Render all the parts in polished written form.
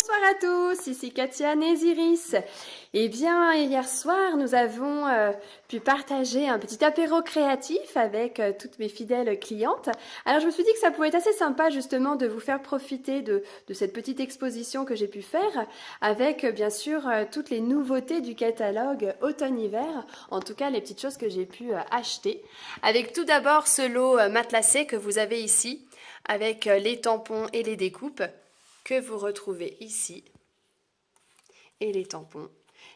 Bonsoir à tous, ici Katia Néziris. Eh bien, hier soir, nous avons pu partager un petit apéro créatif avec toutes mes fidèles clientes. Alors, je me suis dit que ça pouvait être assez sympa justement de vous faire profiter de cette petite exposition que j'ai pu faire avec bien sûr toutes les nouveautés du catalogue automne-hiver, en tout cas les petites choses que j'ai pu acheter. Avec tout d'abord ce lot matelassé que vous avez ici, avec les tampons et les découpes que vous retrouvez ici, et les tampons,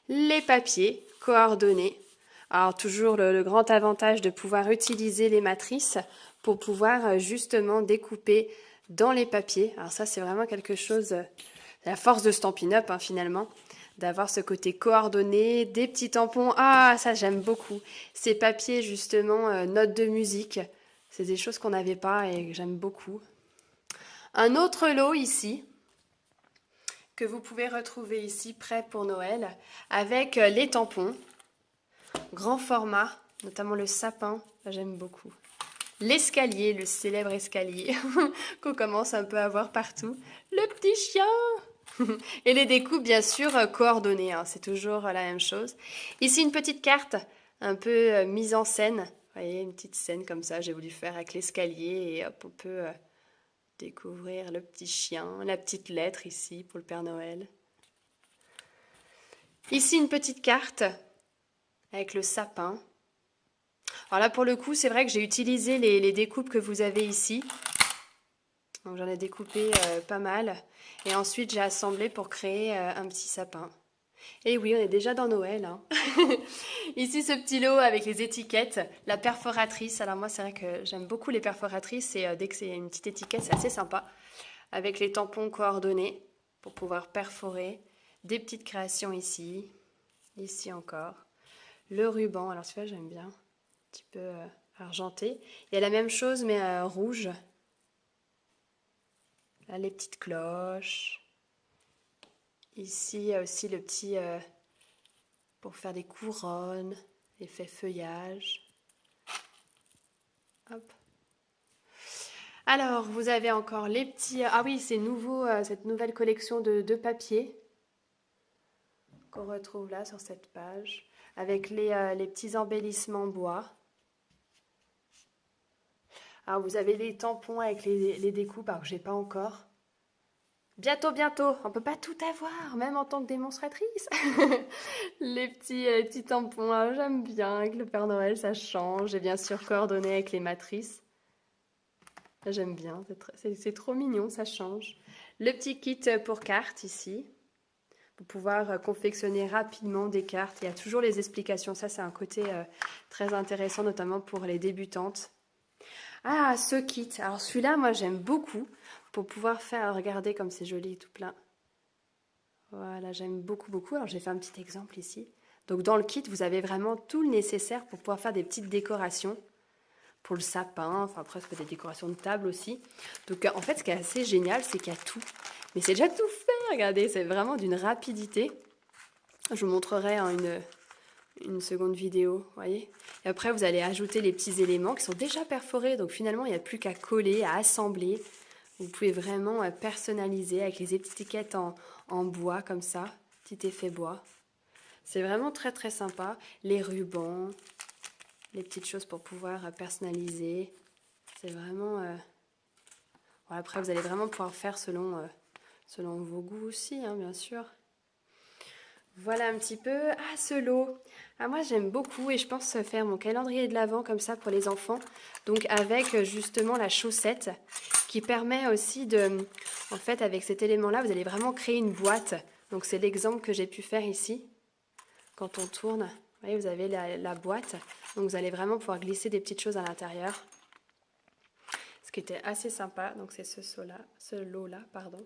les papiers coordonnés. Alors toujours le grand avantage de pouvoir utiliser les matrices pour pouvoir justement découper dans les papiers. Alors ça c'est vraiment quelque chose, la force de Stampin' Up finalement, d'avoir ce côté coordonné, des petits tampons. Ah ça j'aime beaucoup, ces papiers justement notes de musique, c'est des choses qu'on n'avait pas et que j'aime beaucoup. Un autre lot ici, que vous pouvez retrouver ici prêt pour Noël, avec les tampons, grand format, notamment le sapin, j'aime beaucoup. L'escalier, le célèbre escalier, qu'on commence un peu à voir partout. Le petit chien. Et les découpes, bien sûr, coordonnées, c'est toujours la même chose. Ici, une petite carte, un peu mise en scène. Vous voyez, une petite scène comme ça, j'ai voulu faire avec l'escalier, et hop, on peut découvrir le petit chien, la petite lettre ici pour le Père Noël. Ici, une petite carte avec le sapin. Alors là, pour le coup, c'est vrai que j'ai utilisé les découpes que vous avez ici. Donc j'en ai découpé pas mal. Et ensuite, j'ai assemblé pour créer un petit sapin. Et oui, on est déjà dans Noël. Ici, ce petit lot avec les étiquettes, la perforatrice. Alors moi, c'est vrai que j'aime beaucoup les perforatrices. Et dès que c'est une petite étiquette, c'est assez sympa. Avec les tampons coordonnés pour pouvoir perforer. Des petites créations ici. Ici encore. Le ruban, alors celui-là, j'aime bien. Un petit peu argenté. Il y a la même chose, mais rouge. Là, les petites cloches. Ici, il y a aussi le petit... pour faire des couronnes, effet feuillage. Hop. Alors, vous avez encore les petits... Ah oui, c'est nouveau, cette nouvelle collection de papiers qu'on retrouve là sur cette page, avec les petits embellissements bois. Alors, vous avez les tampons avec les découpes, alors que je n'ai pas encore. Bientôt, bientôt, on ne peut pas tout avoir, même en tant que démonstratrice. Les petits tampons, j'aime bien, avec le Père Noël, ça change. Et bien sûr, coordonné avec les matrices. J'aime bien, c'est trop mignon, ça change. Le petit kit pour cartes ici, pour pouvoir confectionner rapidement des cartes. Il y a toujours les explications, ça c'est un côté très intéressant, notamment pour les débutantes. Ah, ce kit, alors celui-là, moi j'aime beaucoup, pour pouvoir faire, regardez comme c'est joli, tout plein. Voilà, j'aime beaucoup, beaucoup. Alors j'ai fait un petit exemple ici. Donc dans le kit, vous avez vraiment tout le nécessaire pour pouvoir faire des petites décorations. Pour le sapin, enfin après, ça peut être des décorations de table aussi. Donc en fait, ce qui est assez génial, c'est qu'il y a tout. Mais c'est déjà tout fait, regardez, c'est vraiment d'une rapidité. Je vous montrerai en une seconde vidéo, vous voyez. Et après, vous allez ajouter les petits éléments qui sont déjà perforés. Donc finalement, il n'y a plus qu'à coller, à assembler. Vous pouvez vraiment personnaliser avec les étiquettes en bois comme ça, petit effet bois. C'est vraiment très très sympa. Les rubans, les petites choses pour pouvoir personnaliser. C'est vraiment... Bon, après, vous allez vraiment pouvoir faire selon vos goûts aussi, bien sûr. Voilà un petit peu. Ah, ce lot. Ah, moi, j'aime beaucoup et je pense faire mon calendrier de l'Avent comme ça pour les enfants. Donc, avec justement la chaussette qui permet aussi de... En fait, avec cet élément-là, vous allez vraiment créer une boîte. Donc, c'est l'exemple que j'ai pu faire ici. Quand on tourne, vous voyez, vous avez la boîte. Donc, vous allez vraiment pouvoir glisser des petites choses à l'intérieur. Ce qui était assez sympa. Donc, c'est ce lot-là, pardon.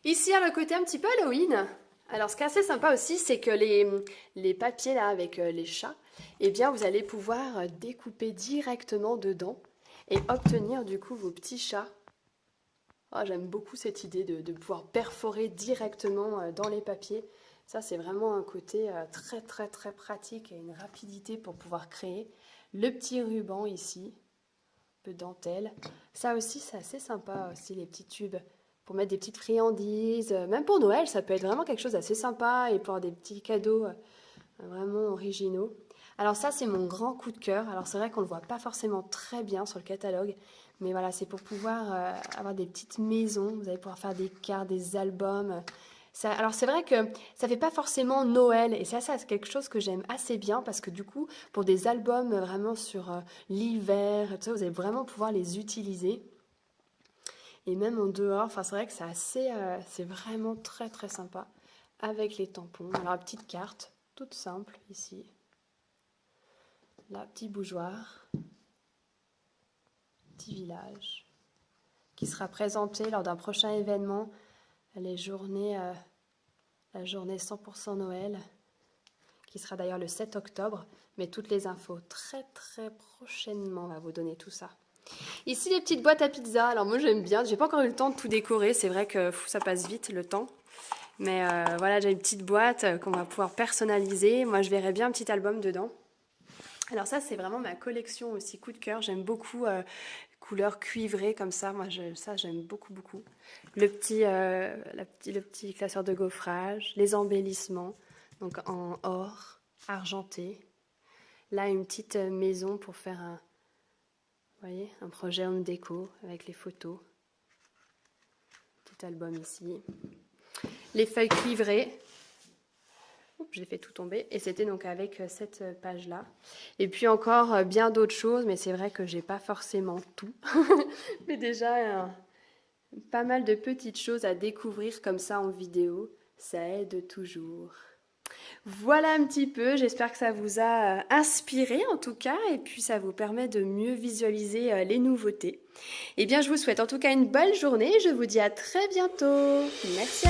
Ici, à le côté un petit peu Halloween. Alors, ce qui est assez sympa aussi, c'est que les papiers là avec les chats, eh bien, vous allez pouvoir découper directement dedans et obtenir du coup vos petits chats. Oh, j'aime beaucoup cette idée de pouvoir perforer directement dans les papiers. Ça, c'est vraiment un côté très, très, très pratique et une rapidité pour pouvoir créer. Le petit ruban ici, un peu dentelle. Ça aussi, c'est assez sympa aussi, les petits tubes pour mettre des petites friandises. Même pour Noël, ça peut être vraiment quelque chose d'assez sympa et pour avoir des petits cadeaux vraiment originaux. Alors ça, c'est mon grand coup de cœur. Alors c'est vrai qu'on ne le voit pas forcément très bien sur le catalogue, mais voilà, c'est pour pouvoir avoir des petites maisons. Vous allez pouvoir faire des cartes, des albums. Alors c'est vrai que ça fait pas forcément Noël, et ça c'est quelque chose que j'aime assez bien, parce que du coup, pour des albums vraiment sur l'hiver, tout ça, vous allez vraiment pouvoir les utiliser. Et même en dehors, enfin c'est vrai que c'est vraiment très très sympa avec les tampons. Alors la petite carte, toute simple ici. Là, petit bougeoir, petit village, qui sera présenté lors d'un prochain événement, la journée 100% Noël, qui sera d'ailleurs le 7 octobre, mais toutes les infos très très prochainement, on va vous donner tout ça. Ici les petites boîtes à pizza, alors moi j'aime bien, j'ai pas encore eu le temps de tout décorer, c'est vrai que ça passe vite le temps, mais voilà, j'ai une petite boîte qu'on va pouvoir personnaliser. Moi je verrais bien un petit album dedans. Alors ça c'est vraiment ma collection aussi, coup de cœur, j'aime beaucoup couleur cuivrée comme ça, moi ça j'aime beaucoup beaucoup. Le petit classeur de gaufrage, les embellissements, donc en or, argenté. Là une petite maison pour faire vous voyez, un projet home déco avec les photos. Petit album ici. Les feuilles cuivrées. J'ai fait tout tomber. Et c'était donc avec cette page-là. Et puis encore bien d'autres choses, mais c'est vrai que j'ai pas forcément tout. Mais déjà, pas mal de petites choses à découvrir comme ça en vidéo. Ça aide toujours. Voilà un petit peu, j'espère que ça vous a inspiré en tout cas, et puis ça vous permet de mieux visualiser les nouveautés. Eh bien je vous souhaite en tout cas une belle journée, je vous dis à très bientôt. Merci à vous.